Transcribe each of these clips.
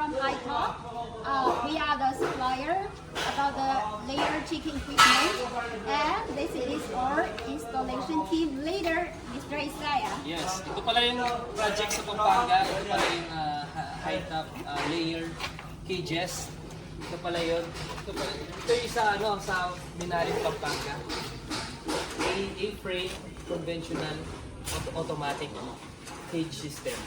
from iTalk. We are the supplier about the layer chicken equipment, and this is our installation team leader, Mr. Isaiah. Yes, ito pala yung project sa Pampanga. Ito pala yung high top layer cages. Ito pala yun. Ito yung sa Minarin, Pampanga. A-frame, conventional, automatic cage system.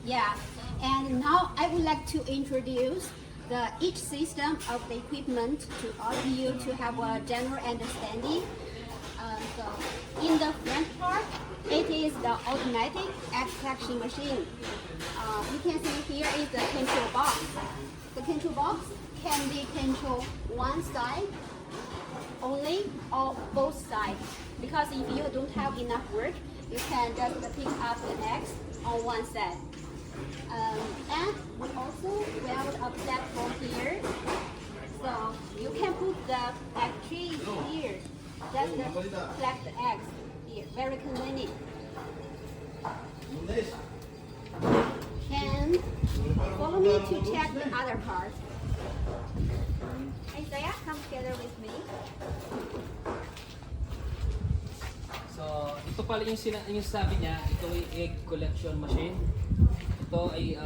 Yeah, and now I would like to introduce each system of the equipment to all of you to have a general understanding. So in the front part, it is the automatic extraction machine. You can see here is the control box. The control box can be controlled one side only or both sides. Because if you don't have enough work, you can just pick up the eggs on one side. And we also have a platform here. So you can put the egg tray here. Just collect the eggs here. Very convenient. And follow me to check the other part. Isaiah, come together with me. So, ito pala yung sabi niya, ito ay egg collection machine. Ito ay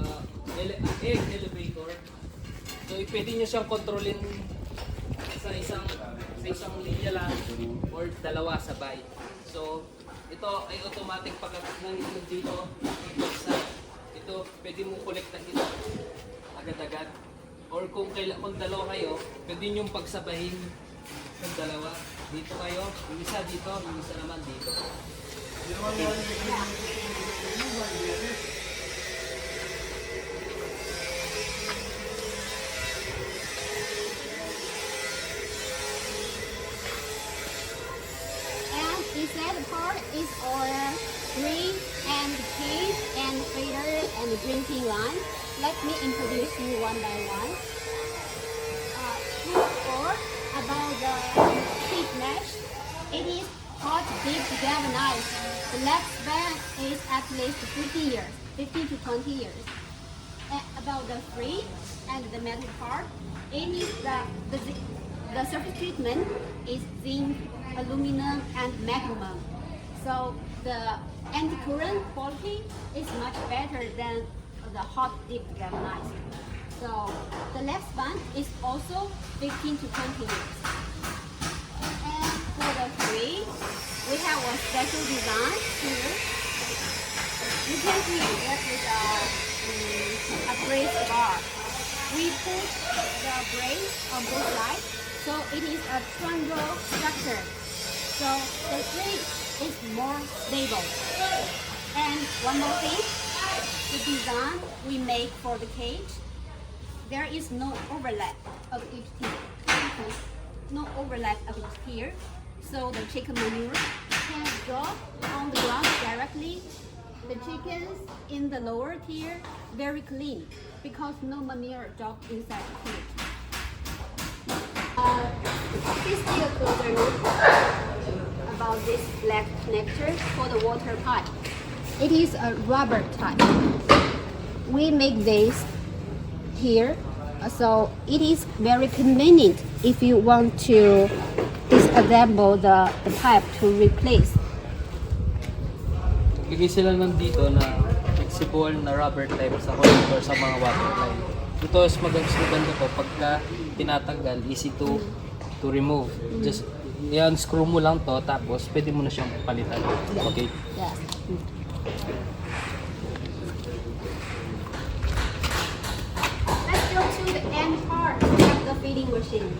egg elevator. So, pwede nyo siyang kontrolin sa isang linya lang or dalawa sabay. So, ito ay automatic pagkakang dito. Ito, pwede mo kolektahin ito agad-agad. Or kung dalawa kayo, pwede nyo pagsabahin ng dalawa. Dito kayo, yung isa dito, yung isa naman dito. And inside the part is our green and cage and feeder and drinking line. Let me introduce you one by one. First about the sheet mesh. It is hot dip galvanized. The lifespan is at least 15 years, 15 to 20 years. And about the free and the metal part, it is the surface treatment is zinc, aluminum, and magnesium. So the anti-current quality is much better than the hot dip galvanized. So the lifespan is also 15 to 20 years. And for the free, we have a special design here. You can see that is a brace bar. We put the brace on both sides, so it is a triangle structure. So the free is more stable. And one more thing, the design we make for the cage, there is no overlap of each tier. No overlap of each tier. So the chicken manure can drop on the ground directly. The chickens in the lower tier very clean because no manure drop inside the cage. Please take a closer look about this black connector for the water pipe. It is a rubber type. We make this here, so it is very convenient if you want to disassemble the pipe to replace. Bigay sila nandito na flexible na rubber type sa connector sa mga water line. Ito is maganda to pagka tinatanggal, easy to remove. Just i-unscrew mo lang to, tapos pwede mo na siyang palitan. Okay? Yes. Let's go to the end part of the feeding machine.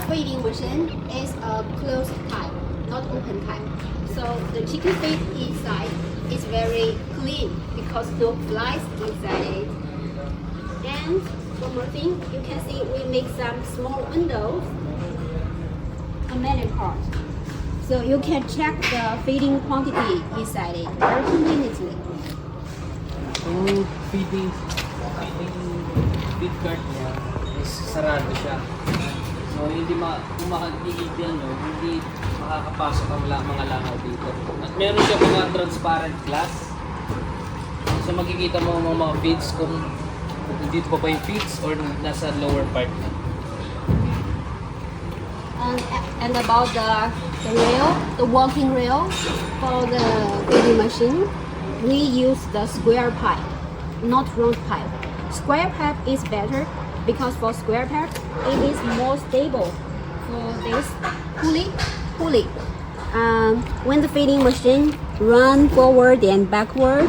feeding machine is a closed type, not open type. So the chicken feed inside is very clean because no flies inside it. And one more thing, you can see we make some small windows on many parts. So you can check the feeding quantity inside it very conveniently. Yung feed cart niya is sarado siya. So kung makikita nyo, hindi makakapasok ang mga langaw dito. At meron siya mga transparent glass. So makikita mo ang mga feeds kung dito pa yung feeds or nasa lower part na. And about the rail, the walking rail for the feeding machine, we use the square pipe, not round pipe. Square pipe is better because for square pipe it is more stable. So this pulley. When the feeding machine run forward and backward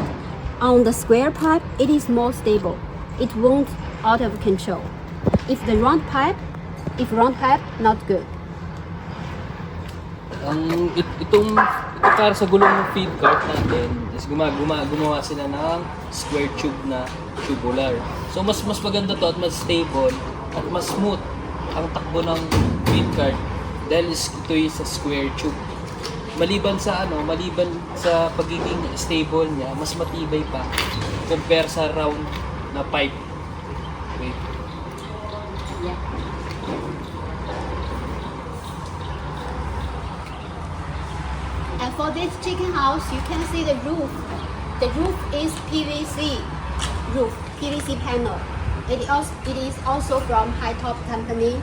on the square pipe, it is more stable. It won't out of control. If round pipe, not good. Ito para sa gulong ng feed cart natin is gumawa sila ng square tube na tubular. So mas maganda to at mas stable at mas smooth ang takbo ng feed cart dahil ito is sa square tube. Maliban sa pagiging stable niya, mas matibay pa compare sa round na pipe. Wait. Yeah. And for this chicken house, you can see the roof. The roof is PVC roof, PVC panel. It is also from High Top company.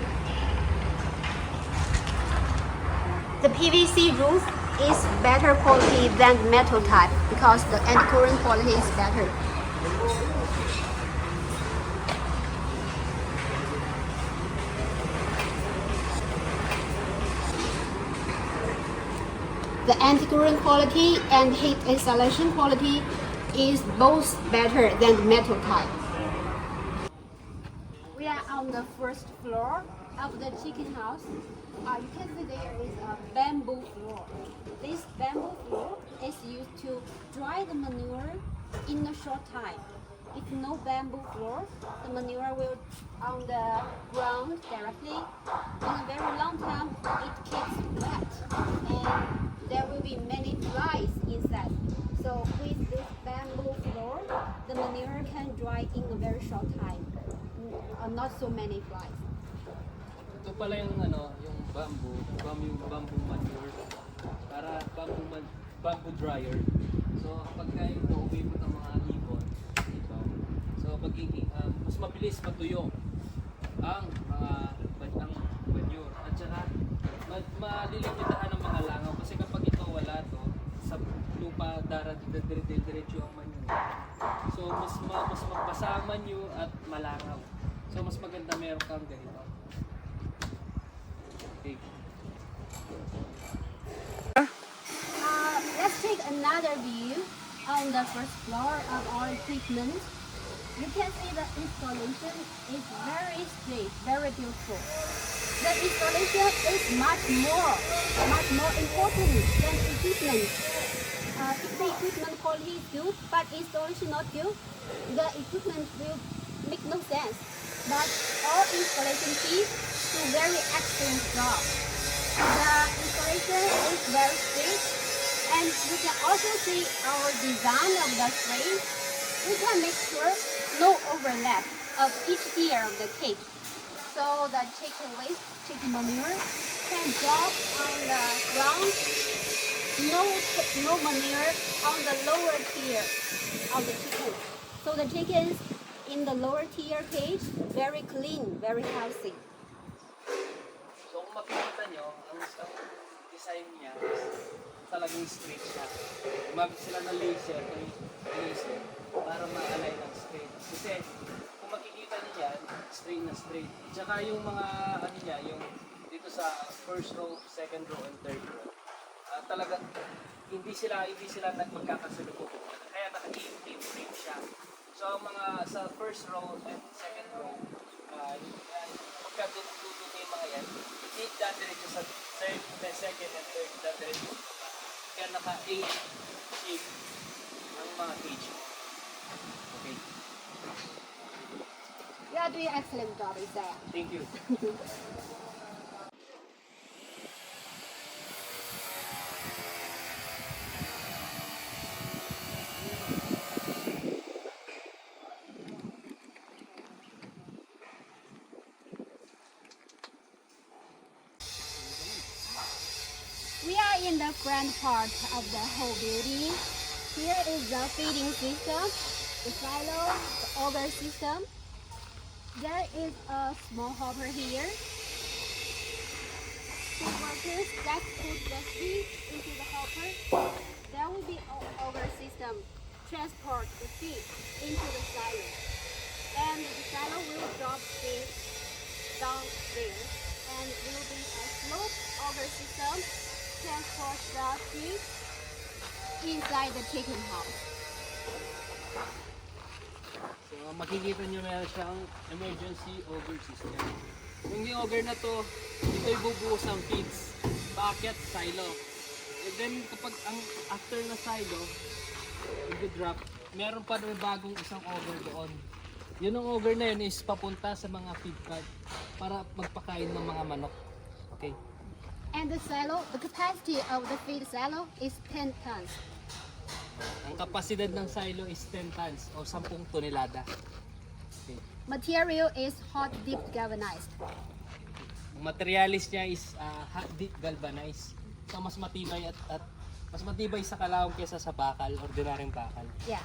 The PVC roof is better quality than metal type because the anti-current quality is better. The anti-current quality and heat installation quality is both better than the metal type. We are on the first floor of the chicken house. You can see there is a bamboo floor. This bamboo floor is used to dry the manure in a short time. If no bamboo floor, the manure will on the ground directly. In a very long time, it keeps wet and there will be many flies inside. So with this bamboo floor, the manure can dry in a very short time. Not so many flies. Ito pala yung yung bamboo manure para bamboo dryer. So pagka yung nauwi mo ng mga ibon, ito. So mas mabilis matuyo ang manure at saka malilimitahan ng mga langaw kasi kapag ito wala to sa lupa diretso ang manure. So mas magbasa ang manure at malangaw. So mas maganda meron kang ganito. Okay. Let's take another view on the first floor of our equipment. You can see the installation is very straight, very beautiful. The installation is much more important than equipment. If the equipment quality is good, but installation not good, the equipment will make no sense. But all installation team do very excellent job. The installation is very straight, and you can also see our design of the frame. We can make sure no overlap of each ear of the cage. So the chicken waste, chicken manure can drop on the ground. No manure on the lower tier of the chicken. So the chickens in the lower tier cage, very clean, very healthy. So kung makikita nyo, ang design niya talagang straight siya. Gumamit sila ng laser para ma-align ng straight. Kasi kung makikita niyo yan, straight na straight. Tsaka yung mga niya, yung dito sa first row, second row, and third row, talagang hindi sila magkakasunod. Kaya naka-team siya. So mga sa first row and second row, pagka duduto yung mga yan, dadiretso sa second and third dadiretso. Kaya naka-A shape ang mga cage. Okay. You are doing excellent job, Isaiah. Thank you. We are in the front part of the whole building. Here is the feeding system, the silo, the auger system. There is a small hopper here. Two workers that put the feed into the hopper. There will be an auger system transport the feed into the silo. And the silo will drop feed down there. And will be a slope auger system transport the feed inside the chicken house. So makikita nyo na siyang emergency auger system. Yung auger na to, ito'y bubuhos ng feeds, bucket, silo. And then kapag ang after na silo, i-drop, meron pa rin bagong isang auger doon. Yun ang auger na yun is papunta sa mga feed cart para magpakain ng mga manok. Okay. And the silo, the capacity of the feed silo is 10 tons. Ang kapasidad ng silo is 10 tons o 10 tonelada. Okay. Material is hot dip galvanized. Ang materialis niya is hot dip galvanized. So mas matibay at mas matibay sa kalawang kaysa sa bakal, ordinaryong bakal. Yeah.